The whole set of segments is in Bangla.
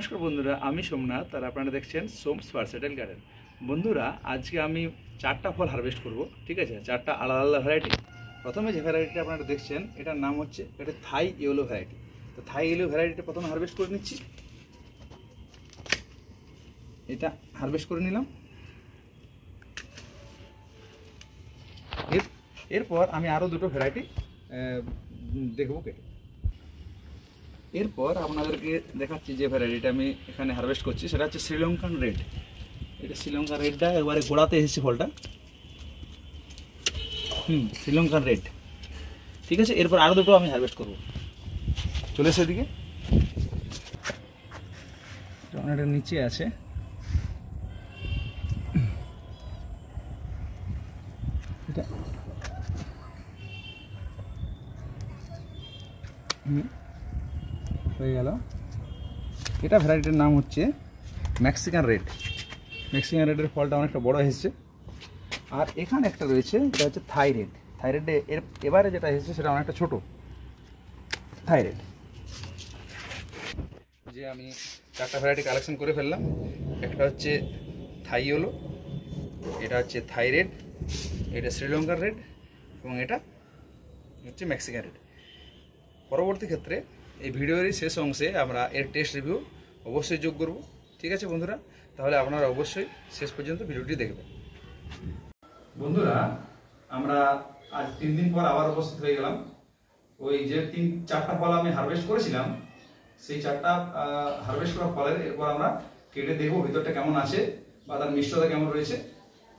নমস্কার বন্ধুরা, আমি সোমনাথ আর আপনারা দেখছেন সোমস ভার্সেটাইল গার্ডেন। বন্ধুরা, আজকে আমি 4টা ফল হারভেস্ট করব। ঠিক আছে, 4টা আলাদা আলাদা ভ্যারাইটি। প্রথমে যে ভ্যারাইটিটা আপনারা দেখছেন এটার নাম হচ্ছে এটা থাই ইয়েলো ভ্যারাইটি। তো থাই ইয়েলো ভ্যারাইটিটা প্রথমে হারভেস্ট করে নিচ্ছি। এটা হারভেস্ট করে নিলাম। এরপর আমি আরও দুটো ভ্যারাইটি দেখবো কেটে। এরপর আপনাদেরকে দেখাচ্ছি যে ভ্যারাইটিটা আমি এখানে হারভেস্ট করছি সেটা হচ্ছে শ্রীলঙ্কান রেড। এটা শ্রীলঙ্কান রেডটা একবারে গোড়াতে এসেছে ফলটা। শ্রীলঙ্কান রেড। ঠিক আছে, এরপর আরও দুটো আমি হারভেস্ট করব। চলে এসে এদিকে, এটা নিচে আছে। এটা হয়ে গেল। এটা ভ্যারাইটির নাম হচ্ছে মেক্সিকান রেড। মেক্সিকান রেডের ফলটা অনেকটা বড় এসেছে। আর এখানে একটা রয়েছে, এটা হচ্ছে থাই রেড। থাই রেডে এবারে যেটা এসেছে সেটা অনেকটা ছোট থাই রেড। যে আমি 4টা ভ্যারাইটি কালেকশন করে ফেললাম। একটা হচ্ছে থাই ইয়েলো, এটা হচ্ছে থাই রেড, এটা শ্রীলঙ্কার রেড এবং এটা হচ্ছে মেক্সিকান রেড। পরবর্তী ক্ষেত্রে এই ভিডিওরই শেষ অংশে আমরা এর টেস্ট রিভিউ অবশ্যই যোগ করব। ঠিক আছে বন্ধুরা, তাহলে আপনারা অবশ্যই শেষ পর্যন্ত ভিডিওটি দেখবেন। বন্ধুরা, আমরা আজ 3 দিন পর আবার উপস্থিত হয়ে গেলাম। ওই যে 4টা ফল আমি হারভেস্ট করেছিলাম, সেই 4টা হারভেস্ট করা ফলের এরপর আমরা কেটে দেখবো ভিতরটা কেমন আছে বা তার মিষ্টতা কেমন রয়েছে।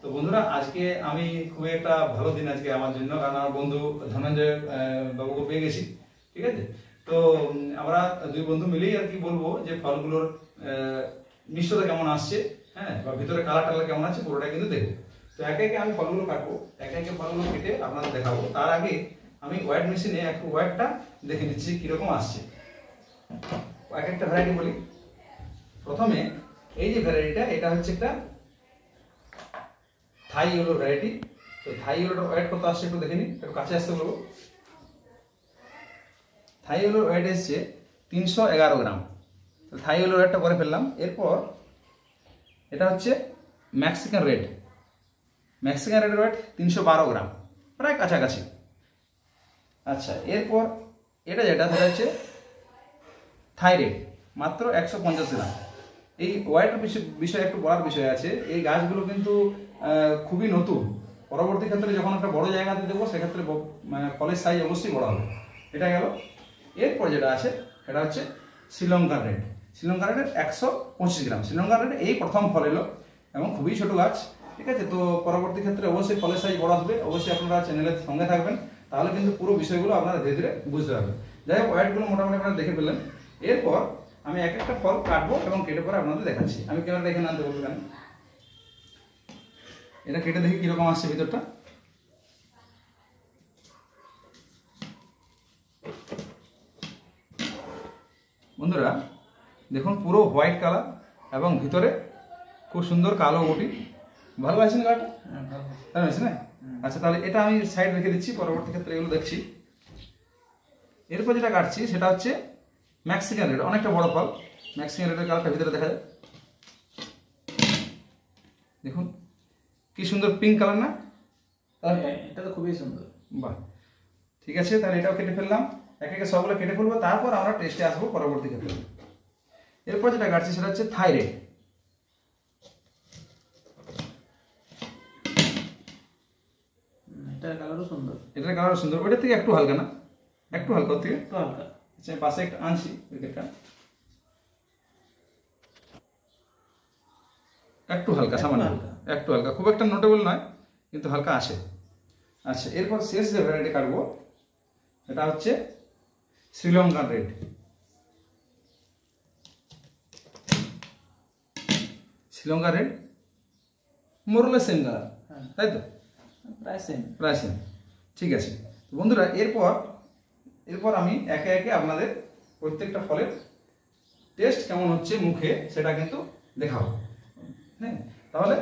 তো বন্ধুরা, আজকে আমি খুবই একটা ভালো দিন আজকে আমার জন্য, কারণ আমার বন্ধু ধনঞ্জয় বাবুকে পেয়ে গেছি। ঠিক আছে, তো আমরা দুই বন্ধু মিলেই আর কি বলবো যে ফলগুলোর মিষ্টতা কেমন আসছে, হ্যাঁ, বা ভিতরে কালার টালার কেমন আছে পুরোটা কিন্তু দেখবো। তো একে একে আমি ফলগুলো কাটবো, একে একে ফলগুলো কেটে আপনাদের দেখাবো। তার আগে আমি ওয়েট মেশিনে একটু ওয়েটটা দেখে নিচ্ছি কিরকম আসছে। এক একটা ভ্যারাইটি বলি। প্রথমে এই যে ভ্যারাইটিটা, এটা হচ্ছে একটা থাই ইয়েলো ভ্যারাইটি। তো থাই ইয়েলোটার ওয়েট কত আসছে একটু দেখে নিন, একটু কাছে আসতে বলবো। থাই ইয়েলোর ওয়েট এসছে 311 গ্রাম। তো থাই ইয়েলোর ওয়েটটা করে ফেললাম। এরপর এটা হচ্ছে মেক্সিকান রেড। মেক্সিকান রেডের ওয়েট 312 গ্রাম, প্রায় কাছাকাছি। আচ্ছা, এরপর এটা যেটা সেটা হচ্ছে থাই রেড, মাত্র 150 গ্রাম। এই ওয়েটের বিষয়ে একটু বলার বিষয় আছে। এই গাছগুলো কিন্তু খুবই নতুন। পরবর্তী ক্ষেত্রে যখন একটা বড় জায়গাতে দেবো সেক্ষেত্রে ফলের সাইজ অবশ্যই বড় হবে। এটা গেল। এরপর যেটা আছে সেটা হচ্ছে শ্রীলঙ্কান রেড। শ্রীলঙ্কান রেডের 125 গ্রাম। শ্রীলঙ্কান রেড এই প্রথম ফল এলো এবং খুবই ছোট গাছ। ঠিক আছে, তো পরবর্তী ক্ষেত্রে অবশ্যই ফলের সাইজ বড় আসবে। অবশ্যই আপনারা চ্যানেলের সঙ্গে থাকবেন, তাহলে কিন্তু পুরো বিষয়গুলো আপনারা ধীরে ধীরে বুঝতে পারবেন। যাই হোক, ওয়েটগুলো মোটামুটি আপনারা দেখে ফেললেন। এরপর আমি এক একটা ফল কাটবো এবং কেটে পরে আপনাদের দেখাচ্ছি। আমি ক্যামেরা দেখে আনতে বলবো কেন, এটা কেটে দেখি কিরকম আসছে ভিতরটা। বন্ধুরা দেখুন, পুরো হোয়াইট কালার এবং ভিতরে খুব সুন্দর কালো গুটি। ভালো আছে না কালারটা? ভালো আছে না? আচ্ছা, তাহলে এটা আমি সাইড রেখে দিচ্ছি, পরবর্তী ক্ষেত্রে এগুলো দেখছি। এরপর যেটা কাটছি সেটা হচ্ছে মেক্সিকান রেড, অনেকটা বড় ফল। মেক্সিকান রেডের কালারটা ভিতরে দেখা যায়। দেখুন কি সুন্দর পিঙ্ক কালার না? এটা তো খুবই সুন্দর। বাহ, ঠিক আছে, তাহলে এটাও কেটে ফেললাম। একে একে সবগুলো কেটে ফেলবো, তারপর আমরা টেস্টে আসবো পরবর্তী ক্ষেত্রে। এরপর যেটা কাটছি সেটা হচ্ছে থাই রেড। এটার কালারও সুন্দর। এটার কালারও সুন্দর। ওইটার থেকে একটু হালকা না? একটু হালকা, ওর থেকে একটু হালকা। আচ্ছা, পাশে একটা আনছি উইকেটটা, একটু হালকা, সামান্য একটু হালকা, খুব একটা নোটেবল নয় কিন্তু হালকা আসে। আচ্ছা, এরপর শেষ যে ভ্যারাইটি কাটবো সেটা হচ্ছে শ্রীলঙ্কান রেড। শ্রীলঙ্কান রেড মোরলে সেম কালার, তাই তো? প্রায় সেম, প্রায় সেম। ঠিক আছে বন্ধুরা, এরপর আমি একে একে আপনাদের প্রত্যেকটা ফলের টেস্ট কেমন হচ্ছে মুখে সেটা কিন্তু দেখাবো। হ্যাঁ, তাহলে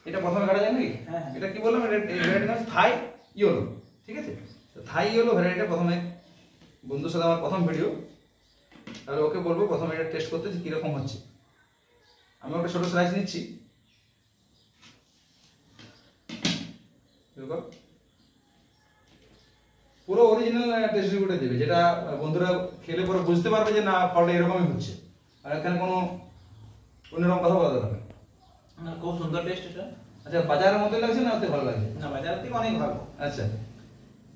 এটা প্রথমে কাটা যায় নাকি? এটা কি বললাম, এটা নাম থাই ইয়েলো। ঠিক আছে, তো থাই ইয়েলো ভ্যারাইটিটা প্রথমে বন্ধুর সাথে আমার প্রথম ভিডিও। তাহলে ওকে বলবো প্রথমে এটা টেস্ট করতে যে কিরকম হচ্ছে। আমি একটা ছোট স্লাইস নিচ্ছি, পুরো অরিজিনাল টেস্ট রিপোর্টে দেবে, যেটা বন্ধুরা খেলে পরে বুঝতে পারবে যে না ফলটা এরকমই হচ্ছে, আর এখানে কোনো অন্যরকম কথা বলা যাবে না। খুব সুন্দর টেস্ট এটা। আচ্ছা, বাজারের মতো লাগছে না ওতে ভালো লাগছে? না, বাজারের থেকে অনেক ভালো। আচ্ছা,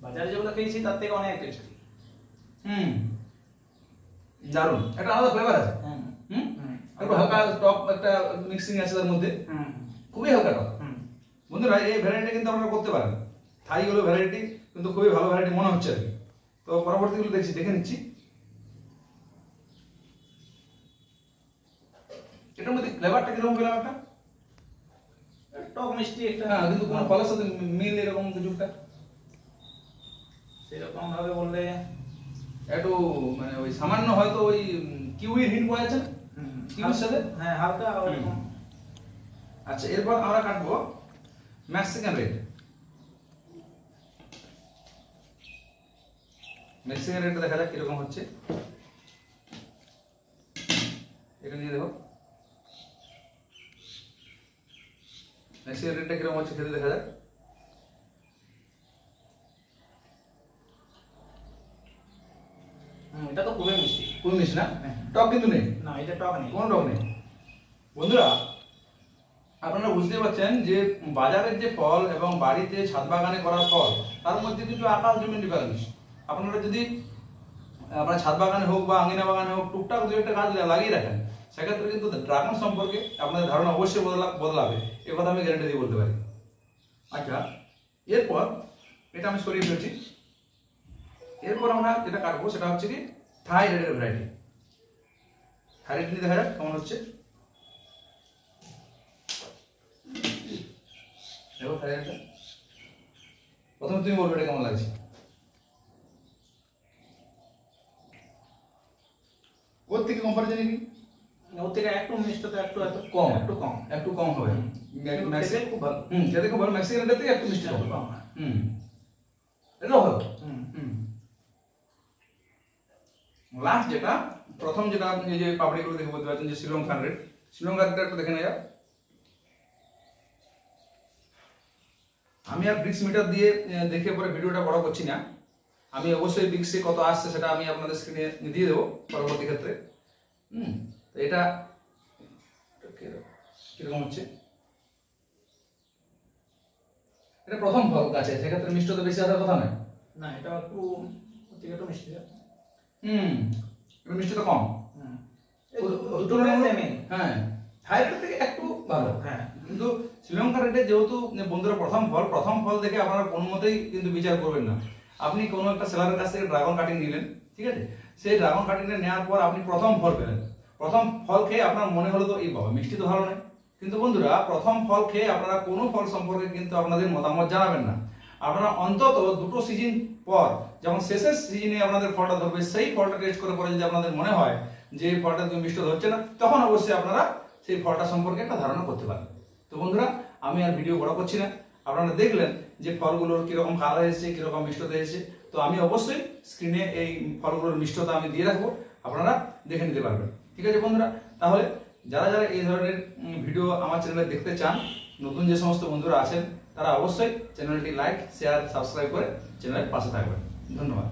বাজারে যেগুলো খেয়েছি তার থেকে অনেক টেস্টি। দারুণ, একটা আলাদা ফ্লেভার আছে। একটু হালকা টক একটা মিক্সিং আছে তার মধ্যে, খুবই হালকা টক। বন্ধুরা এই ভ্যারাইটি কিন্তু আপনারা করতে পারেন, থাই হলো ভ্যারাইটি, কিন্তু খুবই ভালো ভ্যারাইটি মনে হচ্ছে আর কি। তো পরবর্তীগুলো দেখে নিচ্ছি। এটার মধ্যে ফ্লেভারটা কিরকম পেলাম? একটা টক মিষ্টি একটা। হ্যাঁ, কিন্তু কোনো ফলের সাথে মিল এরকম কিছুটা সেরকম ভাবে বললে একটু মানে ওই সামান্য হয়তো ওই কিউইর হিন্ট পাওয়া যাচ্ছে না কিউইর সাথে? হ্যাঁ, হালকা ওরকম। আচ্ছা, এরপর আমরা কাটবো মেক্সিকান রেড। মেক্সিকান রেডটা দেখা যাক কিরকম হচ্ছে। এটা নিয়ে দেখো মেক্সিকান রেডটা কিরকম হচ্ছে, খেতে দেখা যাক। এটা তো খুবই মিষ্টি। খুবই মিষ্টি না? টক কিন্তু নেই। না, এটা টক নেই, কোনো টক নেই। বন্ধুরা আপনারা বুঝতে পারছেন যে বাজারের যে ফল এবং বাড়িতে ছাদ বাগানে করা ফল, তার মধ্যে কিন্তু আকাশ জমিন ডিফারেন্স। আপনারা যদি আপনার ছাদ বাগানে হোক বা আঙিনা বাগানে হোক টুকটাক দু একটা গাছ লাগিয়ে রাখেন, সেক্ষেত্রে কিন্তু ড্রাগন সম্পর্কে আপনাদের ধারণা অবশ্যই বদলাবে, এ কথা আমি গ্যারান্টি দিয়ে বলতে পারি। আচ্ছা, এরপর এটা আমি সরিয়ে ফেলছি। এরপর আমরা যেটা কাটবো সেটা হচ্ছে কি থাই রেডের ভ্যারাইটি। থাই রেড দেখা যাক কেমন হচ্ছে। দেখো থাই রেডটা, প্রথমে তুমি বলবে এটা কেমন লাগছে। ওর থেকে কম্পারিজনে কি? ওর থেকে একটু মিষ্টতা একটু কম, একটু কম হবে। খেতে খুব ভালো। খেতে খুব ভালো। মেক্সিকানটা থেকে একটু মিষ্টি কম। এটাও ভালো। লাস্ট যেটা প্রথম যেটা এই যে পাপড়িগুলো দেখে বলতে পারছেন যে শ্রীলঙ্কান রেড। শ্রীলঙ্কান রেডটা একটু দেখে নেওয়া। আমি আর ব্রিক্স মিটার দিয়ে দেখে পরে ভিডিওটা বড় করছি না। আমি অবশ্যই ব্রিক্সে কত আসছে সেটা আমি আপনাদের স্ক্রিনে দিয়ে দেবো পরবর্তী ক্ষেত্রে। তো এটা কিরকম হচ্ছে, এটা প্রথম ফল গাছে, সেক্ষেত্রে মিষ্টতা বেশি আসার কথা নয়। না, এটা একটু একটু মিষ্টি। একটু মিষ্টিটা কম। দুটো সেমই। হ্যাঁ, থাইল্যান্ড থেকে একটু ভালো। হ্যাঁ, কিন্তু শ্রীলঙ্কা রেডে যেহেতু বন্ধুরা প্রথম ফল দেখে আপনারা কোনো মতেই কিন্তু বিচার করবেন না। আপনি কোনো একটা সেলারের কাছ থেকে ড্রাগন কাটিং নিলেন, ঠিক আছে, সেই ড্রাগন কাটিংটা নেওয়ার পর আপনি প্রথম ফল পেলেন। প্রথম ফল খেয়ে আপনার মনে হলো তো এই বাবা মিষ্টি তো ভালো নয়, কিন্তু বন্ধুরা প্রথম ফল খেয়ে আপনারা কোনো ফল সম্পর্কে কিন্তু আপনাদের মতামত জানাবেন না। আপনারা অন্তত দুটো সিজন পর, যখন শেষের সিজনে আপনাদের ফলটা ধরবে, সেই ফলটা টেস্ট করে পরে যদি আপনাদের মনে হয় যে এই ফলটা তুমি মিষ্ট ধরছে না, তখন অবশ্যই আপনারা সেই ফলটা সম্পর্কে একটা ধারণা করতে পারেন। তো বন্ধুরা আমি আর ভিডিও বড় করছি না, আপনারা দেখলেন যে ফলগুলোর কিরকম কালার এসেছে, কিরকম মিষ্টতা এসেছে। তো আমি অবশ্যই স্ক্রিনে এই ফলগুলোর মিষ্টতা আমি দিয়ে রাখবো, আপনারা দেখে নিতে পারবেন। ঠিক আছে বন্ধুরা, তাহলে যারা যারা এই ধরনের ভিডিও আমার চ্যানেলে দেখতে চান, নতুন যে সমস্ত বন্ধুরা আছেন তারা অবশ্যই চ্যানেলটি লাইক, শেয়ার, সাবস্ক্রাইব করে চ্যানেলের পাশে থাকবেন। ধন্যবাদ।